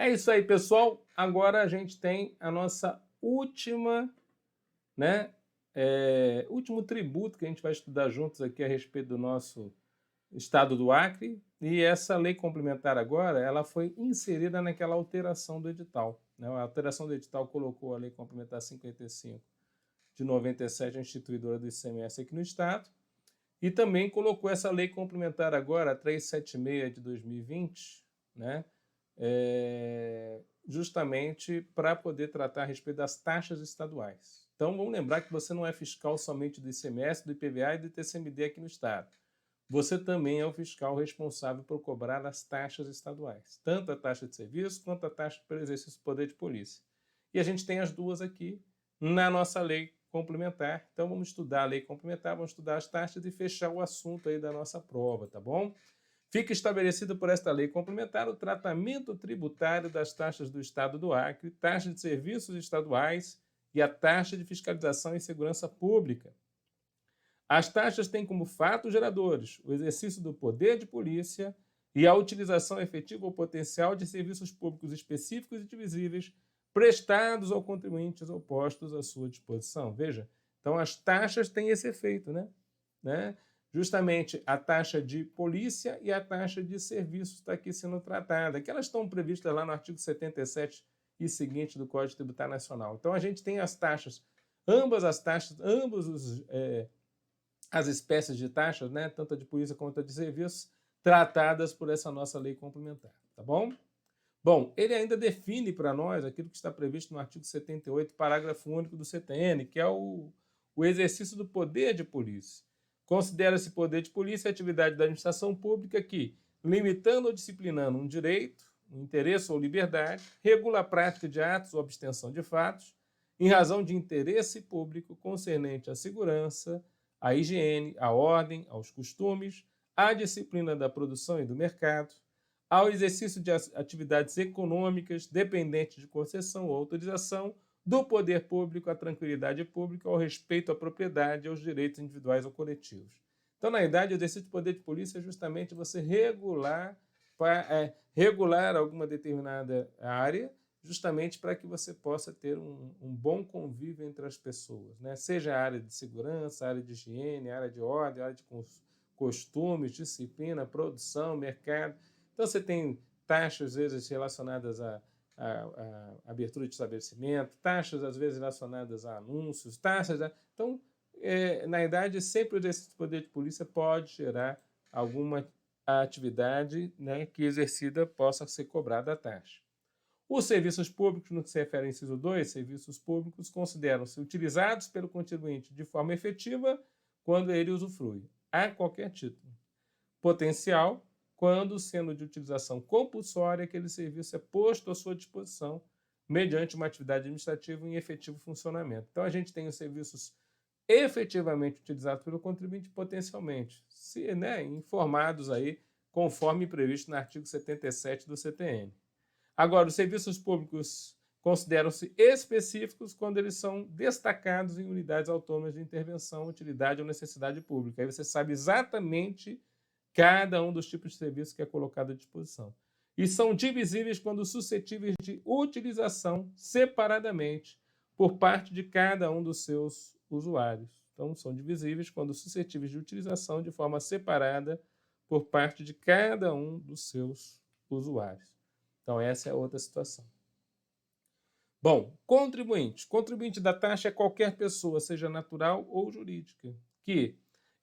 É isso aí, pessoal. Agora a gente tem a nossa última, né? Último tributo que a gente vai estudar juntos aqui a respeito do nosso estado do Acre. E essa lei complementar agora, ela foi inserida naquela alteração do edital, né? A alteração do edital colocou a lei complementar 55 de 97, a instituidora do ICMS aqui no estado, e também colocou essa lei complementar agora, a 376 de 2020, né? Justamente para poder tratar a respeito das taxas estaduais. Então, vamos lembrar que você não é fiscal somente do ICMS, do IPVA e do ITCMD aqui no estado. Você também é o fiscal responsável por cobrar as taxas estaduais, tanto a taxa de serviço quanto a taxa pelo exercício do poder de polícia. E a gente tem as duas aqui na nossa lei complementar. Então, vamos estudar a lei complementar, vamos estudar as taxas e fechar o assunto aí da nossa prova, tá bom? Fica estabelecido por esta lei complementar o tratamento tributário das taxas do Estado do Acre, taxa de serviços estaduais e a taxa de fiscalização e segurança pública. As taxas têm como fatos geradores o exercício do poder de polícia e a utilização efetiva ou potencial de serviços públicos específicos e divisíveis prestados ao contribuintes ou postos à sua disposição. Veja, então as taxas têm esse efeito, né? Justamente a taxa de polícia e a taxa de serviços está aqui sendo tratada, que elas estão previstas lá no artigo 77 e seguinte do Código Tributário Nacional. Então a gente tem as taxas, ambas as espécies de taxas, né, tanto a de polícia quanto a de serviços, tratadas por essa nossa lei complementar, tá bom? Bom, ele ainda define para nós aquilo que está previsto no artigo 78, parágrafo único do CTN, que é o exercício do poder de polícia. Considera-se poder de polícia a atividade da administração pública que, limitando ou disciplinando um direito, um interesse ou liberdade, regula a prática de atos ou abstenção de fatos, em razão de interesse público concernente à segurança, à higiene, à ordem, aos costumes, à disciplina da produção e do mercado, ao exercício de atividades econômicas dependentes de concessão ou autorização, do poder público, à tranquilidade pública, ao respeito à propriedade e aos direitos individuais ou coletivos. Então, na verdade, o exercício do poder de polícia é justamente você regular alguma determinada área, justamente para que você possa ter um bom convívio entre as pessoas, né? Seja a área de segurança, a área de higiene, a área de ordem, a área de costumes, disciplina, produção, mercado. Então, você tem taxas, às vezes, relacionadas a abertura de estabelecimento, taxas, às vezes, relacionadas a anúncios, taxas... Então, na verdade, sempre o exercício do poder de polícia pode gerar alguma atividade, né, que exercida possa ser cobrada a taxa. Os serviços públicos, no que se refere ao inciso 2, serviços públicos consideram-se utilizados pelo contribuinte de forma efetiva quando ele usufrui, a qualquer título. Potencial, quando, sendo de utilização compulsória, aquele serviço é posto à sua disposição mediante uma atividade administrativa em efetivo funcionamento. Então, a gente tem os serviços efetivamente utilizados pelo contribuinte potencialmente, informados aí conforme previsto no artigo 77 do CTN. Agora, os serviços públicos consideram-se específicos quando eles são destacados em unidades autônomas de intervenção, utilidade ou necessidade pública. Aí você sabe exatamente cada um dos tipos de serviço que é colocado à disposição. E são divisíveis quando suscetíveis de utilização separadamente por parte de cada um dos seus usuários. Então, são divisíveis quando suscetíveis de utilização de forma separada por parte de cada um dos seus usuários. Então, essa é outra situação. Bom, contribuinte. Contribuinte da taxa é qualquer pessoa, seja natural ou jurídica, que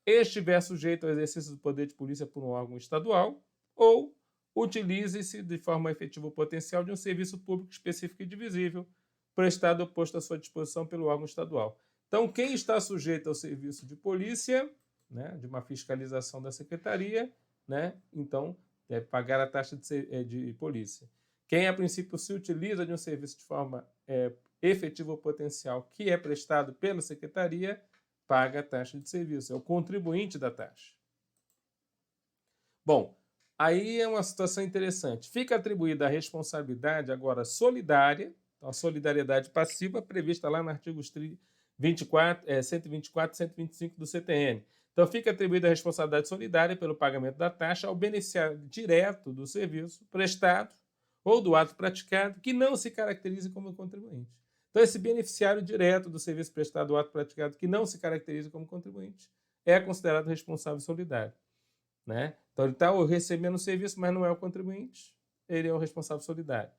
estiver sujeito ao exercício do poder de polícia por um órgão estadual ou utilize-se de forma efetiva ou potencial de um serviço público específico e divisível prestado ou posto à sua disposição pelo órgão estadual. Então, quem está sujeito ao serviço de polícia, né, de uma fiscalização da secretaria, né, então deve pagar a taxa de polícia. Quem, a princípio, se utiliza de um serviço de forma efetiva ou potencial que é prestado pela secretaria, paga a taxa de serviço, é o contribuinte da taxa. Bom, aí é uma situação interessante. Fica atribuída a responsabilidade agora solidária, então a solidariedade passiva prevista lá no artigos 124 e 125 do CTN. Então fica atribuída a responsabilidade solidária pelo pagamento da taxa ao beneficiário direto do serviço prestado ou do ato praticado que não se caracterize como contribuinte. Então, esse beneficiário direto do serviço prestado ou ato praticado que não se caracteriza como contribuinte é considerado responsável solidário. Né? Então, ele está recebendo o serviço, mas não é o contribuinte, ele é o responsável solidário.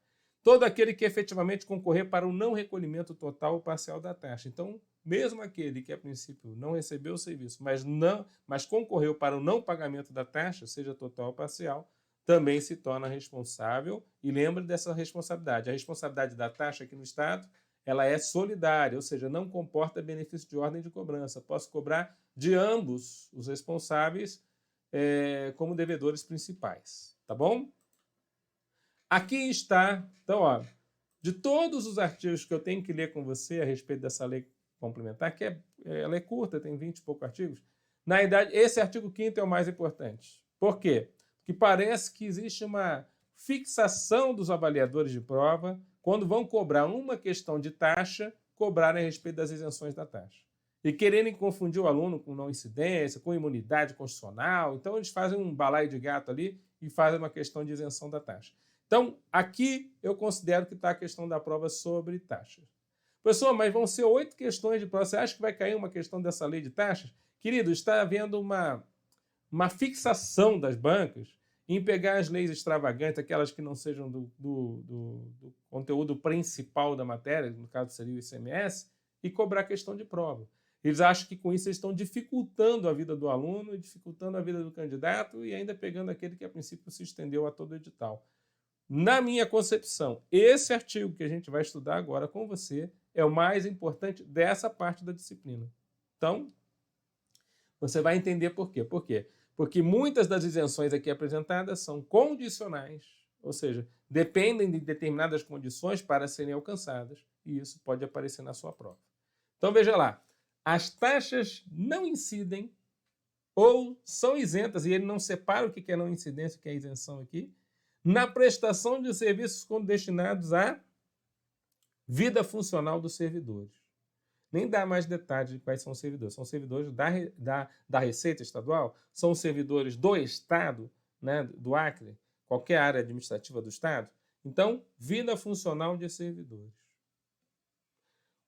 Todo aquele que efetivamente concorrer para o não recolhimento total ou parcial da taxa. Então, mesmo aquele que, a princípio, não recebeu o serviço, mas concorreu para o não pagamento da taxa, seja total ou parcial, também se torna responsável. E lembre dessa responsabilidade. A responsabilidade da taxa aqui no Estado, ela é solidária, ou seja, não comporta benefício de ordem de cobrança. Posso cobrar de ambos os responsáveis como devedores principais. Tá bom? Aqui está, então, ó, de todos os artigos que eu tenho que ler com você a respeito dessa lei complementar, que ela é curta, tem 20 e poucos artigos, na verdade, esse artigo 5º é o mais importante. Por quê? Porque parece que existe uma fixação dos avaliadores de prova quando vão cobrar uma questão de taxa, cobrarem a respeito das isenções da taxa. E quererem confundir o aluno com não incidência, com imunidade constitucional, então eles fazem um balaio de gato ali e fazem uma questão de isenção da taxa. Então, aqui eu considero que está a questão da prova sobre taxas. Professor, mas vão ser 8 questões de prova. Você acha que vai cair uma questão dessa lei de taxas? Querido, está havendo uma fixação das bancas em pegar as leis extravagantes, aquelas que não sejam do conteúdo principal da matéria, no caso seria o ICMS, e cobrar questão de prova. Eles acham que com isso eles estão dificultando a vida do aluno, dificultando a vida do candidato e ainda pegando aquele que a princípio se estendeu a todo o edital. Na minha concepção, esse artigo que a gente vai estudar agora com você é o mais importante dessa parte da disciplina. Então, você vai entender por quê. Por quê? Porque muitas das isenções aqui apresentadas são condicionais, ou seja, dependem de determinadas condições para serem alcançadas, e isso pode aparecer na sua prova. Então, veja lá. As taxas não incidem ou são isentas, e ele não separa o que é não incidência e o que é isenção aqui, na prestação de serviços destinados à vida funcional dos servidores. Nem dá mais detalhes de quais são os servidores. São servidores da Receita Estadual, são servidores do Estado, né, do Acre, qualquer área administrativa do Estado. Então, vida funcional de servidores.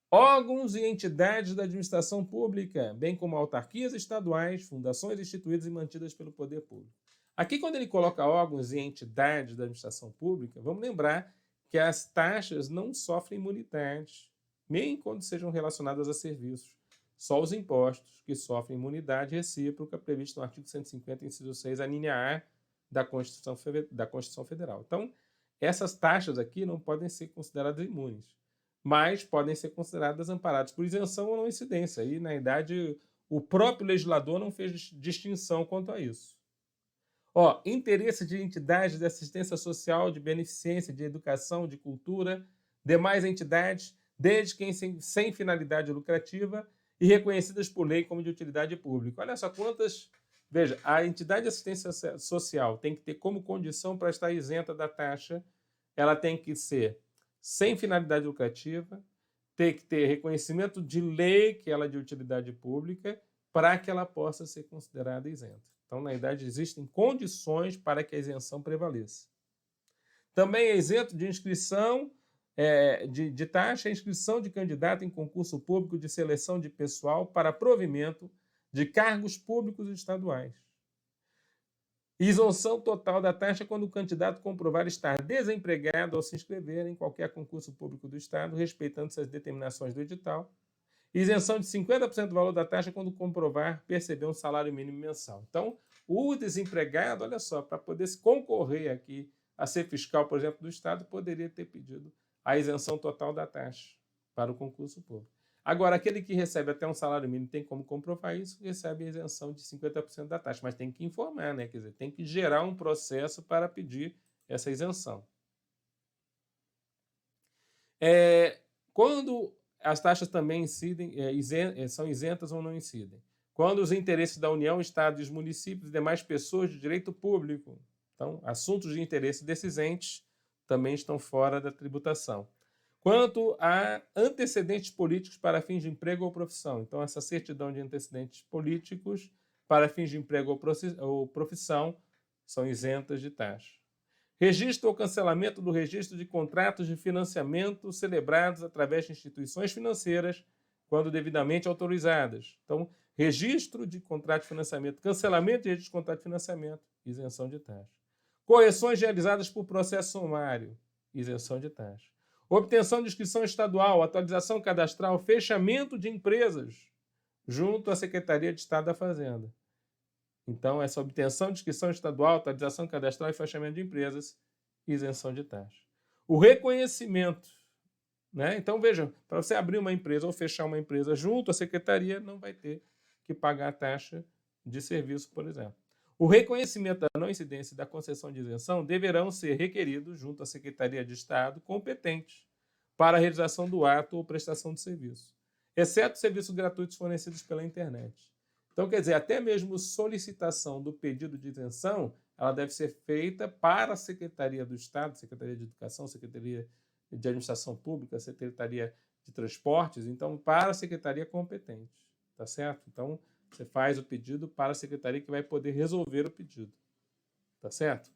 Órgãos e entidades da administração pública, bem como autarquias estaduais, fundações instituídas e mantidas pelo poder público. Aqui, quando ele coloca órgãos e entidades da administração pública, vamos lembrar que as taxas não sofrem imunidade, nem quando sejam relacionadas a serviços. Só os impostos que sofrem imunidade recíproca, previsto no artigo 150, inciso 6, a linha A da Constituição Federal. Então, essas taxas aqui não podem ser consideradas imunes, mas podem ser consideradas amparadas por isenção ou não incidência. E, na verdade, o próprio legislador não fez distinção quanto a isso. Interesse de entidades de assistência social, de beneficência, de educação, de cultura, demais entidades, desde que sem finalidade lucrativa e reconhecidas por lei como de utilidade pública. Olha só quantas... Veja, a entidade de assistência social tem que ter como condição para estar isenta da taxa, ela tem que ser sem finalidade lucrativa, tem que ter reconhecimento de lei que ela é de utilidade pública para que ela possa ser considerada isenta. Então, na verdade, existem condições para que a isenção prevaleça. Também é isento de inscrição de taxa a inscrição de candidato em concurso público de seleção de pessoal para provimento de cargos públicos estaduais. Isenção total da taxa quando o candidato comprovar estar desempregado ao se inscrever em qualquer concurso público do Estado, respeitando-se as determinações do edital. Isenção de 50% do valor da taxa quando comprovar perceber um salário mínimo mensal. Então, o desempregado, olha só, para poder se concorrer aqui a ser fiscal, por exemplo, do Estado, poderia ter pedido a isenção total da taxa para o concurso público. Agora, aquele que recebe até um salário mínimo tem como comprovar isso, recebe a isenção de 50% da taxa, mas tem que informar, né? Quer dizer, tem que gerar um processo para pedir essa isenção. Quando as taxas também incidem, são isentas ou não incidem. Quando os interesses da União, Estado, os municípios e demais pessoas de direito público, então, assuntos de interesse desses entes também estão fora da tributação. Quanto a antecedentes políticos para fins de emprego ou profissão, então, essa certidão de antecedentes políticos para fins de emprego ou profissão são isentas de taxa. Registro ou cancelamento do registro de contratos de financiamento celebrados através de instituições financeiras, quando devidamente autorizadas. Então, registro de contrato de financiamento, cancelamento de registro de contrato de financiamento, isenção de taxa. Correções realizadas por processo sumário, isenção de taxa. Obtenção de inscrição estadual, atualização cadastral, fechamento de empresas junto à Secretaria de Estado da Fazenda. Então, essa obtenção de inscrição estadual, atualização cadastral e fechamento de empresas, isenção de taxa. O reconhecimento, né? Então, veja, para você abrir uma empresa ou fechar uma empresa junto à Secretaria, não vai ter que pagar a taxa de serviço, por exemplo. O reconhecimento da não incidência da concessão de isenção deverão ser requeridos junto à Secretaria de Estado competente para a realização do ato ou prestação de serviço, exceto serviços gratuitos fornecidos pela internet. Então, quer dizer, até mesmo solicitação do pedido de isenção, ela deve ser feita para a Secretaria do Estado, Secretaria de Educação, Secretaria de Administração Pública, Secretaria de Transportes, então, para a Secretaria competente, tá certo? Então, você faz o pedido para a secretaria que vai poder resolver o pedido. Tá certo?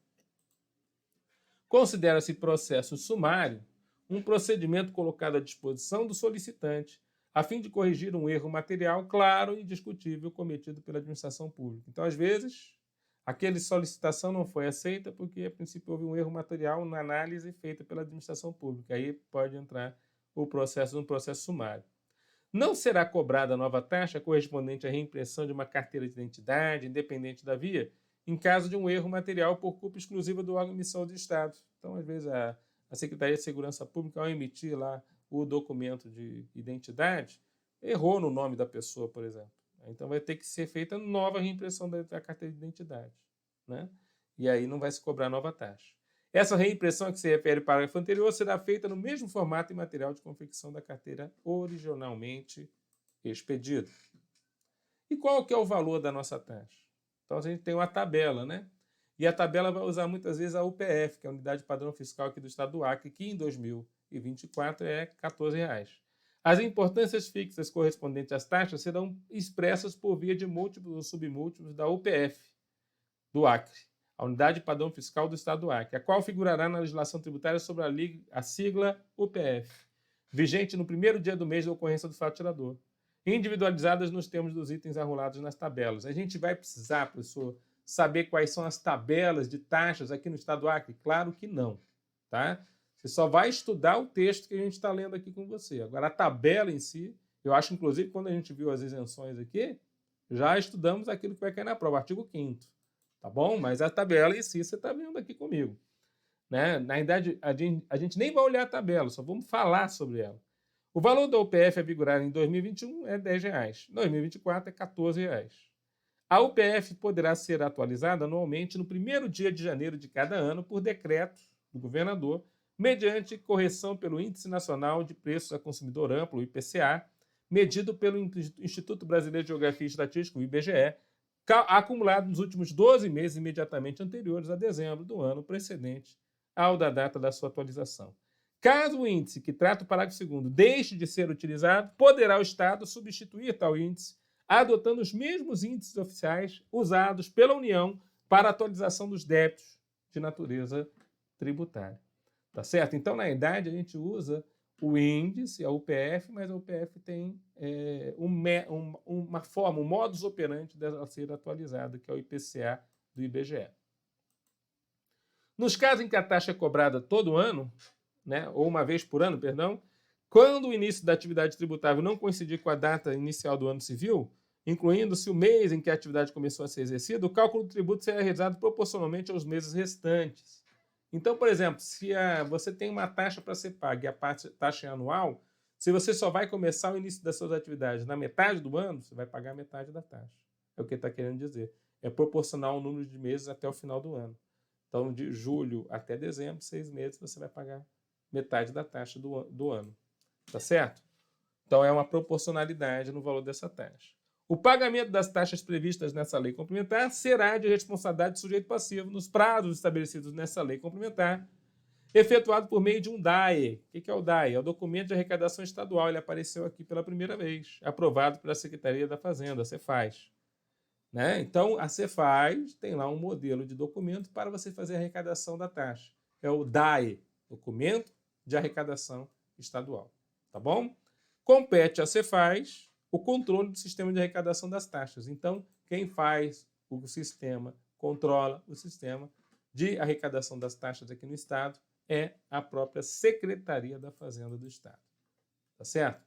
Considera-se processo sumário um procedimento colocado à disposição do solicitante a fim de corrigir um erro material claro e indiscutível cometido pela administração pública. Então, às vezes, aquela solicitação não foi aceita porque, a princípio, houve um erro material na análise feita pela administração pública. Aí pode entrar o processo no processo sumário. Não será cobrada nova taxa correspondente à reimpressão de uma carteira de identidade, independente da via, em caso de um erro material por culpa exclusiva do órgão emissor do Estado. Então, às vezes, a Secretaria de Segurança Pública, ao emitir lá o documento de identidade, errou no nome da pessoa, por exemplo. Então, vai ter que ser feita nova reimpressão da carteira de identidade, né? E aí não vai se cobrar nova taxa. Essa reimpressão a que se refere ao parágrafo anterior será feita no mesmo formato e material de confecção da carteira originalmente expedida. E qual que é o valor da nossa taxa? Então, a gente tem uma tabela, né? E a tabela vai usar muitas vezes a UPF, que é a Unidade Padrão Fiscal aqui do Estado do Acre, que em 2024 é R$ 14. As importâncias fixas correspondentes às taxas serão expressas por via de múltiplos ou submúltiplos da UPF do Acre, a Unidade Padrão Fiscal do Estado do Acre, a qual figurará na legislação tributária sobre a sigla UPF, vigente no primeiro dia do mês da ocorrência do fato tirador, individualizadas nos termos dos itens arrolados nas tabelas. A gente vai precisar, professor, saber quais são as tabelas de taxas aqui no Estado do Acre? Claro que não, tá? Você só vai estudar o texto que a gente está lendo aqui com você. Agora, a tabela em si, eu acho, inclusive, quando a gente viu as isenções aqui, já estudamos aquilo que vai cair na prova, artigo 5º. Tá bom? Mas a tabela em si você está vendo aqui comigo, né? Na verdade, a gente nem vai olhar a tabela, só vamos falar sobre ela. O valor da UPF a vigorar em 2021 é R$ 10. Em 2024 é R$ 14. A UPF poderá ser atualizada anualmente no primeiro dia de janeiro de cada ano por decreto do governador, mediante correção pelo Índice Nacional de Preços a Consumidor Amplo, IPCA, medido pelo Instituto Brasileiro de Geografia e Estatística, o IBGE, acumulado nos últimos 12 meses imediatamente anteriores a dezembro do ano precedente ao da data da sua atualização. Caso o índice que trata o parágrafo 2º deixe de ser utilizado, poderá o Estado substituir tal índice, adotando os mesmos índices oficiais usados pela União para a atualização dos débitos de natureza tributária. Tá certo? Então, na verdade, a gente usa o índice, a UPF, mas a UPF tem uma forma, um modus operandi dela ser atualizada, que é o IPCA do IBGE. Nos casos em que a taxa é cobrada todo ano, né, ou uma vez por ano, perdão, quando o início da atividade tributável não coincidir com a data inicial do ano civil, incluindo-se o mês em que a atividade começou a ser exercida, o cálculo do tributo será realizado proporcionalmente aos meses restantes. Então, por exemplo, se você tem uma taxa para ser paga e a taxa é anual, se você só vai começar o início das suas atividades na metade do ano, você vai pagar metade da taxa. É o que ele está querendo dizer. É proporcional ao número de meses até o final do ano. Então, de julho até dezembro, 6 meses, você vai pagar metade da taxa do ano. Tá certo? Então, é uma proporcionalidade no valor dessa taxa. O pagamento das taxas previstas nessa lei complementar será de responsabilidade do sujeito passivo nos prazos estabelecidos nessa lei complementar, efetuado por meio de um DAE. O que é o DAE? É o documento de arrecadação estadual. Ele apareceu aqui pela primeira vez, aprovado pela Secretaria da Fazenda, Cefaz. né? Então, a Cefaz tem lá um modelo de documento para você fazer a arrecadação da taxa. É o DAE, Documento de Arrecadação Estadual. Tá bom? Compete à Cefaz o controle do sistema de arrecadação das taxas. Então, quem faz o sistema, controla o sistema de arrecadação das taxas aqui no Estado é a própria Secretaria da Fazenda do Estado. Tá certo?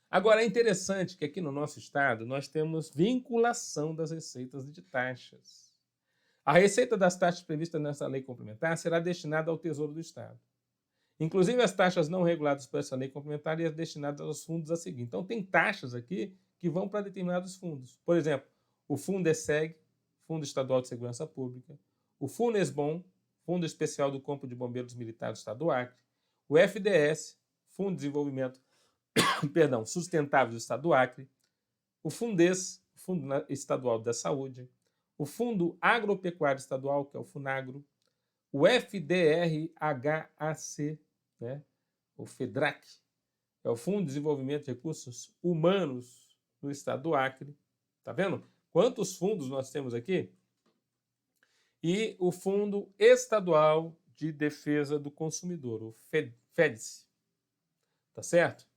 Agora, é interessante que aqui no nosso estado nós temos vinculação das receitas de taxas. A receita das taxas previstas nessa lei complementar será destinada ao Tesouro do Estado. Inclusive, as taxas não reguladas por essa lei complementar irão destinadas aos fundos a seguir. Então, tem taxas aqui que vão para determinados fundos. Por exemplo, o Fundeseg, Fundo Estadual de Segurança Pública, o Funesbom, Fundo Especial do Corpo de Bombeiros Militares do Estado do Acre, o FDS, Fundo de Desenvolvimento Sustentável do Estado do Acre, o Fundes, Fundo Estadual da Saúde, o Fundo Agropecuário Estadual, que é o Funagro, o FDRHAC, né? O FEDRAC, é o Fundo de Desenvolvimento de Recursos Humanos do Estado do Acre. Tá vendo? Quantos fundos nós temos aqui? E o Fundo Estadual de Defesa do Consumidor, o FEDES. Tá certo?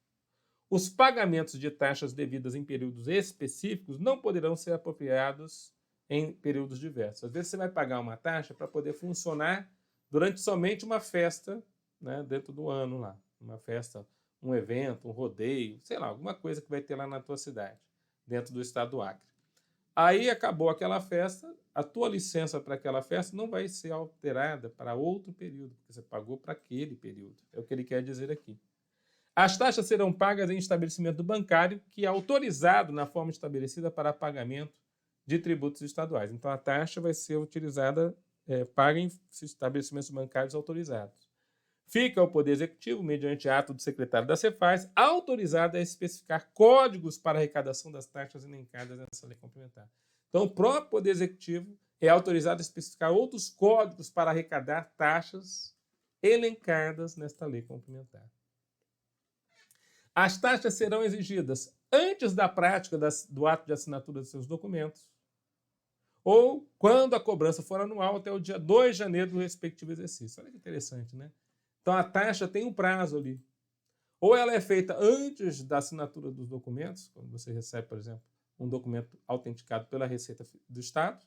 Os pagamentos de taxas devidas em períodos específicos não poderão ser apropriados em períodos diversos. Às vezes você vai pagar uma taxa para poder funcionar durante somente uma festa, né, dentro do ano lá. Uma festa, um evento, um rodeio, sei lá, alguma coisa que vai ter lá na tua cidade, dentro do estado do Acre. Aí acabou aquela festa, a tua licença para aquela festa não vai ser alterada para outro período, porque você pagou para aquele período. É o que ele quer dizer aqui. As taxas serão pagas em estabelecimento bancário que é autorizado na forma estabelecida para pagamento de tributos estaduais. Então, a taxa vai ser utilizada, paga em estabelecimentos bancários autorizados. Fica ao Poder Executivo, mediante ato do secretário da Cefaz, autorizado a especificar códigos para arrecadação das taxas elencadas nessa lei complementar. Então, o próprio Poder Executivo é autorizado a especificar outros códigos para arrecadar taxas elencadas nesta lei complementar. As taxas serão exigidas antes da prática do ato de assinatura dos seus documentos ou quando a cobrança for anual até o dia 2 de janeiro do respectivo exercício. Olha que interessante, né? Então, a taxa tem um prazo ali. Ou ela é feita antes da assinatura dos documentos, quando você recebe, por exemplo, um documento autenticado pela Receita do Estado,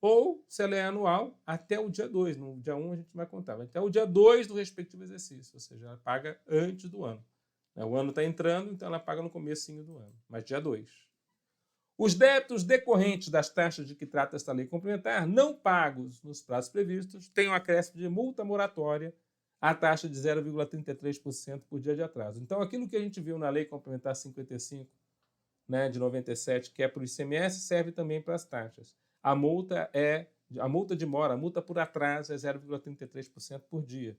ou, se ela é anual, até o dia 2. No dia 1 a gente vai contar. Até o dia 2 do respectivo exercício, ou seja, ela paga antes do ano. O ano está entrando, então ela paga no comecinho do ano, mas dia 2. Os débitos decorrentes das taxas de que trata esta lei complementar, não pagos nos prazos previstos, têm um acréscimo de multa moratória à taxa de 0,33% por dia de atraso. Então, aquilo que a gente viu na lei complementar 55, né, de 97, que é para o ICMS, serve também para as taxas. A multa de mora, a multa por atraso é 0,33% por dia.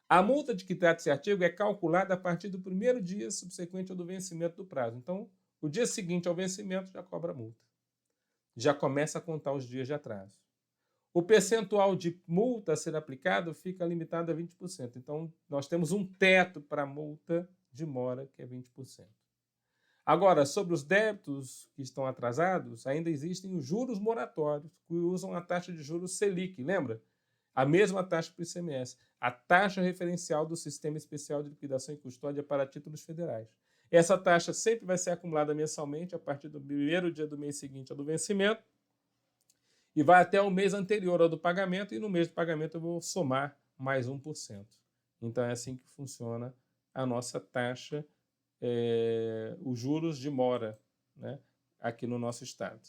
A multa de que trata esse artigo é calculada a partir do primeiro dia subsequente ao do vencimento do prazo. Então, o dia seguinte ao vencimento já cobra a multa. Já começa a contar os dias de atraso. O percentual de multa a ser aplicado fica limitado a 20%. Então, nós temos um teto para a multa de mora, que é 20%. Agora, sobre os débitos que estão atrasados, ainda existem os juros moratórios, que usam a taxa de juros Selic, lembra? A mesma taxa para o ICMS, a taxa referencial do Sistema Especial de Liquidação e Custódia para títulos federais. Essa taxa sempre vai ser acumulada mensalmente a partir do primeiro dia do mês seguinte ao do vencimento e vai até o mês anterior ao do pagamento, e no mês do pagamento eu vou somar mais 1%. Então é assim que funciona a nossa taxa, os juros de mora, né, aqui no nosso estado.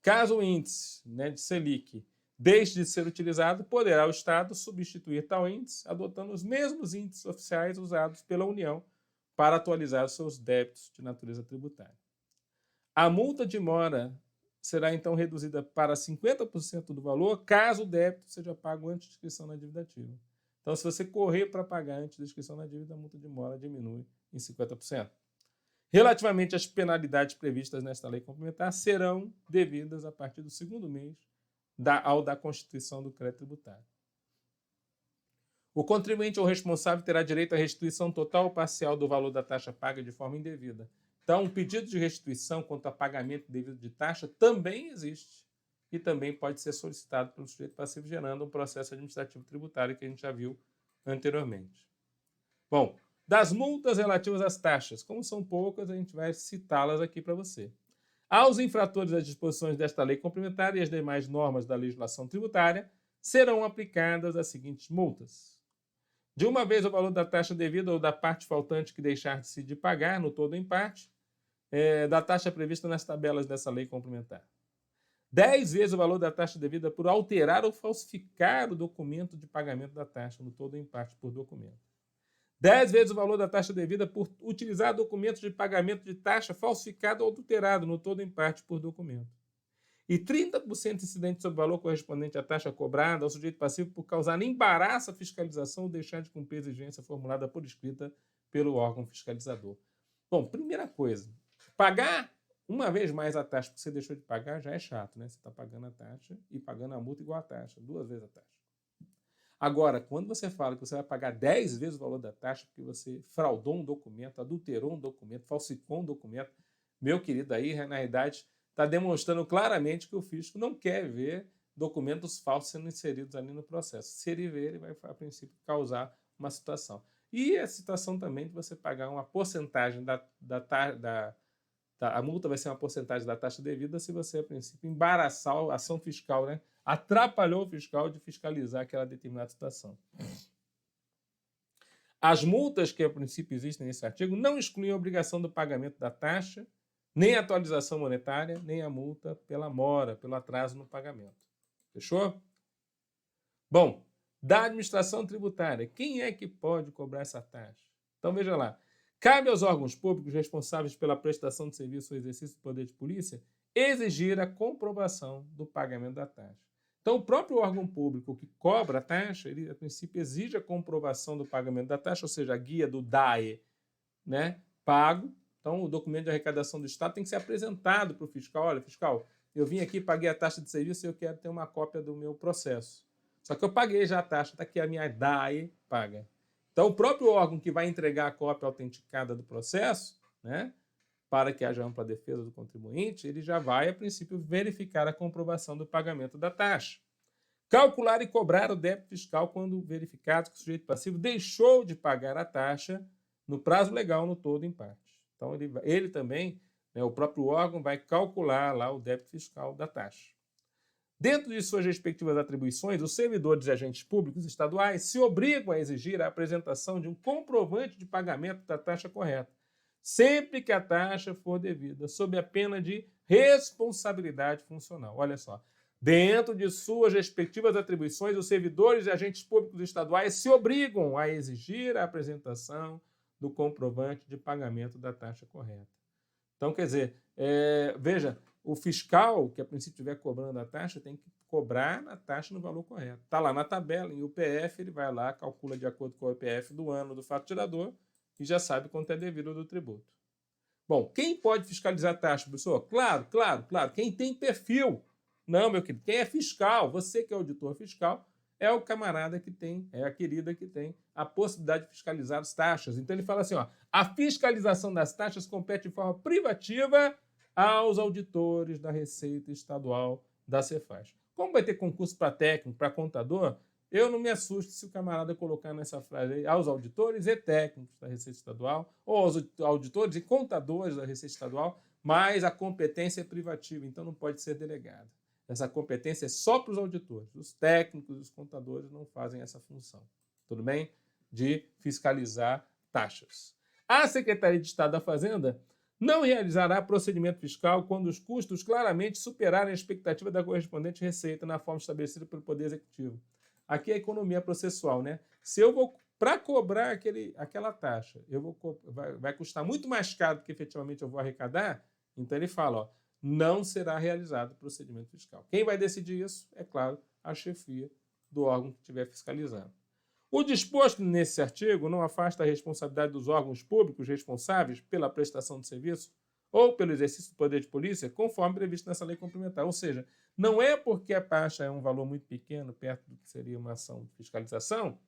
Caso o índice, né, de Selic deixe de ser utilizado, poderá o Estado substituir tal índice adotando os mesmos índices oficiais usados pela União para atualizar os seus débitos de natureza tributária. A multa de mora será então reduzida para 50% do valor, caso o débito seja pago antes de inscrição na dívida ativa. Então, se você correr para pagar antes da inscrição na dívida, a multa de mora diminui em 50%. Relativamente às penalidades previstas nesta lei complementar, serão devidas a partir do segundo mês ao da constituição do crédito tributário. O contribuinte ou responsável terá direito à restituição total ou parcial do valor da taxa paga de forma indevida, Então, um pedido de restituição quanto a pagamento devido de taxa também existe e também pode ser solicitado pelo sujeito passivo, gerando um processo administrativo tributário que a gente já viu anteriormente. Bom, das multas relativas às taxas, como são poucas, a gente vai citá-las aqui para você. Aos infratores das disposições desta lei complementar e as demais normas da legislação tributária, serão aplicadas as seguintes multas. De uma vez o valor da taxa devida ou da parte faltante que deixar-se de pagar, no todo ou em parte, da taxa prevista nas tabelas dessa lei complementar. 10 vezes o valor da taxa devida por alterar ou falsificar o documento de pagamento da taxa, no todo ou em parte, por documento. 10 vezes o valor da taxa devida por utilizar documentos de pagamento de taxa falsificado ou adulterado, no todo ou em parte, por documento. E 30% incidente sobre o valor correspondente à taxa cobrada ao sujeito passivo por causar embaraço à fiscalização ou deixar de cumprir a exigência formulada por escrita pelo órgão fiscalizador. Bom, primeira coisa, pagar uma vez mais a taxa que você deixou de pagar já é chato, né? Você está pagando a taxa e pagando a multa igual a taxa, 2 vezes a taxa. Agora, quando você fala que você vai pagar 10 vezes o valor da taxa porque você fraudou um documento, adulterou um documento, falsificou um documento, meu querido, aí, na realidade, está demonstrando claramente que o fisco não quer ver documentos falsos sendo inseridos ali no processo. Se ele ver, ele vai, a princípio, causar uma situação. E a situação também de você pagar uma porcentagem a multa vai ser uma porcentagem da taxa devida se você, a princípio, embaraçar a ação fiscal, né? Atrapalhou o fiscal de fiscalizar aquela determinada situação. As multas que, a princípio, existem nesse artigo não excluem a obrigação do pagamento da taxa, nem a atualização monetária, nem a multa pela mora, pelo atraso no pagamento. Fechou? Bom, da administração tributária, quem é que pode cobrar essa taxa? Então, veja lá. Cabe aos órgãos públicos responsáveis pela prestação de serviço ou exercício do poder de polícia exigir a comprovação do pagamento da taxa. Então, o próprio órgão público que cobra a taxa, ele, a princípio, exige a comprovação do pagamento da taxa, ou seja, a guia do DAE, né, pago. Então, o documento de arrecadação do Estado tem que ser apresentado para o fiscal. Olha, fiscal, eu vim aqui, paguei a taxa de serviço e eu quero ter uma cópia do meu processo. Só que eu paguei já a taxa, está aqui a minha DAE paga. Então, o próprio órgão que vai entregar a cópia autenticada do processo, né, para que haja ampla defesa do contribuinte, ele já vai, a princípio, verificar a comprovação do pagamento da taxa. Calcular e cobrar o débito fiscal quando verificado que o sujeito passivo deixou de pagar a taxa no prazo legal, no todo, em parte. Então, ele também, né, o próprio órgão, vai calcular lá o débito fiscal da taxa. Dentro de suas respectivas atribuições, os servidores e agentes públicos estaduais se obrigam a exigir a apresentação de um comprovante de pagamento da taxa correta, sempre que a taxa for devida, sob a pena de responsabilidade funcional. Olha só. Dentro de suas respectivas atribuições, os servidores e agentes públicos estaduais se obrigam a exigir a apresentação do comprovante de pagamento da taxa correta. Então, quer dizer, veja, o fiscal, que a princípio estiver cobrando a taxa, tem que cobrar a taxa no valor correto. Está lá na tabela, em UPF, ele vai lá, calcula de acordo com o UPF do ano do fato gerador e já sabe quanto é devido do tributo. Bom, quem pode fiscalizar a taxa, professor? Claro. Quem tem perfil. Não, meu querido, quem é fiscal, você que é auditor fiscal, é o camarada que tem, é a querida que tem a possibilidade de fiscalizar as taxas. Então ele fala assim, ó, a fiscalização das taxas compete de forma privativa aos auditores da Receita Estadual da Cefaz. Como vai ter concurso para técnico, para contador, eu não me assusto se o camarada colocar nessa frase aí, aos auditores e técnicos da Receita Estadual, ou aos auditores e contadores da Receita Estadual, mas a competência é privativa, então não pode ser delegada. Essa competência é só para os auditores. Os técnicos e os contadores não fazem essa função. Tudo bem? De fiscalizar taxas. A Secretaria de Estado da Fazenda não realizará procedimento fiscal quando os custos claramente superarem a expectativa da correspondente receita na forma estabelecida pelo Poder Executivo. Aqui é a economia processual, né? Se eu vou, para cobrar aquela taxa, vai custar muito mais caro do que efetivamente eu vou arrecadar, então ele fala, ó, não será realizado procedimento fiscal. Quem vai decidir isso? É claro, a chefia do órgão que estiver fiscalizando. O disposto nesse artigo não afasta a responsabilidade dos órgãos públicos responsáveis pela prestação de serviço ou pelo exercício do poder de polícia, conforme previsto nessa lei complementar. Ou seja, não é porque a taxa é um valor muito pequeno, perto do que seria uma ação de fiscalização,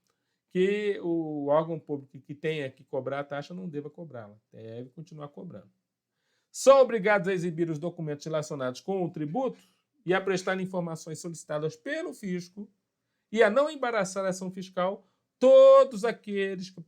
que o órgão público que tenha que cobrar a taxa não deva cobrá-la. Deve continuar cobrando. são obrigados a exibir os documentos relacionados com o tributo e a prestar informações solicitadas pelo fisco e a não embaraçar a ação fiscal todos aqueles que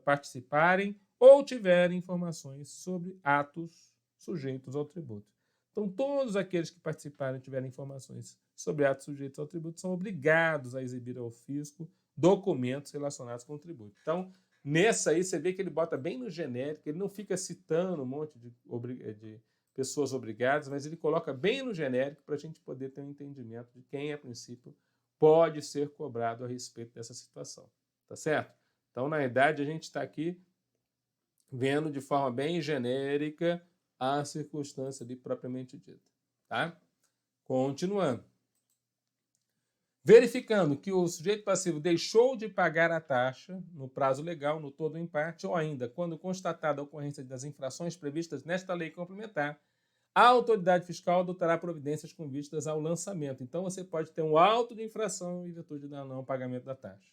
participarem ou tiverem informações sobre atos sujeitos ao tributo. Então, todos aqueles que participarem e tiverem informações sobre atos sujeitos ao tributo são obrigados a exibir ao fisco documentos relacionados com o tributo. Então, nessa aí, você vê que ele bota bem no genérico, ele não fica citando um monte de pessoas obrigadas, mas ele coloca bem no genérico para a gente poder ter um entendimento de quem, a princípio, pode ser cobrado a respeito dessa situação. Tá certo? Então, na verdade, a gente está aqui vendo de forma bem genérica a circunstância ali propriamente dita. Tá? Continuando. Verificando que o sujeito passivo deixou de pagar a taxa no prazo legal, no todo ou em parte, ou ainda, quando constatada a ocorrência das infrações previstas nesta lei complementar, a autoridade fiscal adotará providências com vistas ao lançamento. Então, você pode ter um auto de infração em virtude do não pagamento da taxa.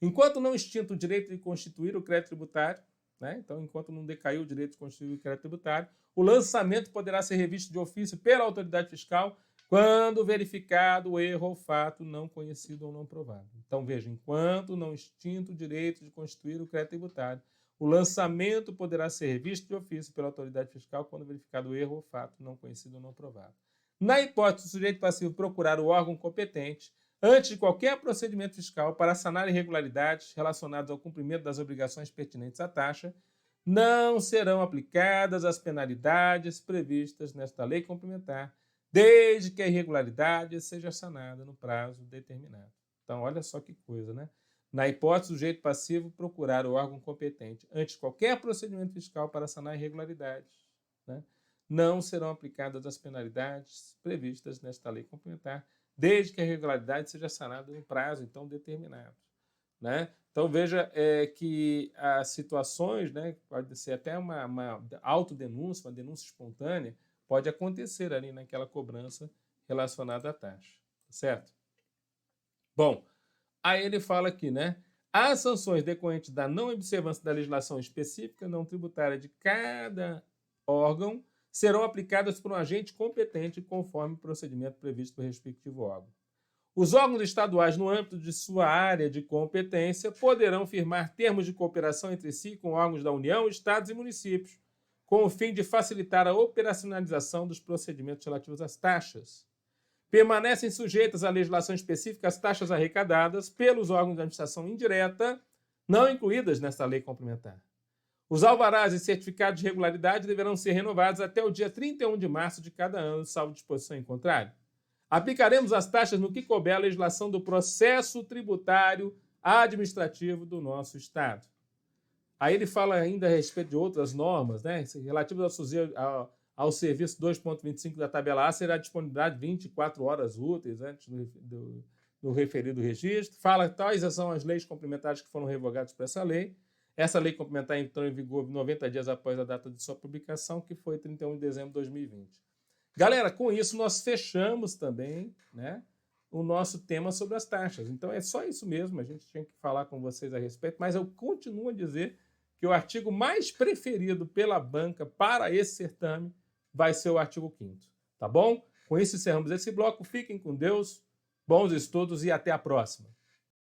Enquanto não extinto o direito de constituir o crédito tributário, né? Então, enquanto não decaiu o direito de constituir o crédito tributário, o lançamento poderá ser revisto de ofício pela autoridade fiscal quando verificado o erro ou fato não conhecido ou não provado. Então, veja, enquanto não extinto o direito de constituir o crédito tributário, o lançamento poderá ser revisto de ofício pela autoridade fiscal quando verificado o erro ou fato não conhecido ou não provado. Na hipótese do sujeito passivo procurar o órgão competente, antes de qualquer procedimento fiscal para sanar irregularidades relacionadas ao cumprimento das obrigações pertinentes à taxa, não serão aplicadas as penalidades previstas nesta lei complementar, desde que a irregularidade seja sanada no prazo determinado. Então, olha só que coisa, né? Na hipótese do sujeito passivo procurar o órgão competente antes de qualquer procedimento fiscal para sanar irregularidades, né, não serão aplicadas as penalidades previstas nesta lei complementar, desde que a irregularidade seja sanada no prazo, então, determinado. Né? Então, veja que as situações, né, pode ser até uma autodenúncia, uma denúncia espontânea, pode acontecer ali naquela cobrança relacionada à taxa, certo? Bom, aí ele fala aqui, né? As sanções decorrentes da não observância da legislação específica não tributária de cada órgão serão aplicadas por um agente competente conforme o procedimento previsto pelo respectivo órgão. Os órgãos estaduais, no âmbito de sua área de competência, poderão firmar termos de cooperação entre si com órgãos da União, estados e municípios, com o fim de facilitar a operacionalização dos procedimentos relativos às taxas. Permanecem sujeitas à legislação específica as taxas arrecadadas pelos órgãos de administração indireta, não incluídas nesta lei complementar. Os alvarás e certificados de regularidade deverão ser renovados até o dia 31 de março de cada ano, salvo disposição em contrário. Aplicaremos as taxas no que couber a legislação do processo tributário administrativo do nosso Estado. Aí ele fala ainda a respeito de outras normas, né, relativas ao serviço 2.25 da tabela A, será disponibilidade 24 horas úteis antes do referido registro. Fala quais são as leis complementares que foram revogadas por essa lei. Essa lei complementar entrou em vigor 90 dias após a data de sua publicação, que foi 31 de dezembro de 2020. Galera, com isso nós fechamos também, né, o nosso tema sobre as taxas. Então é só isso mesmo, a gente tinha que falar com vocês a respeito, mas eu continuo a dizer que o artigo mais preferido pela banca para esse certame vai ser o artigo 5º, tá bom? Com isso encerramos esse bloco, fiquem com Deus, bons estudos e até a próxima.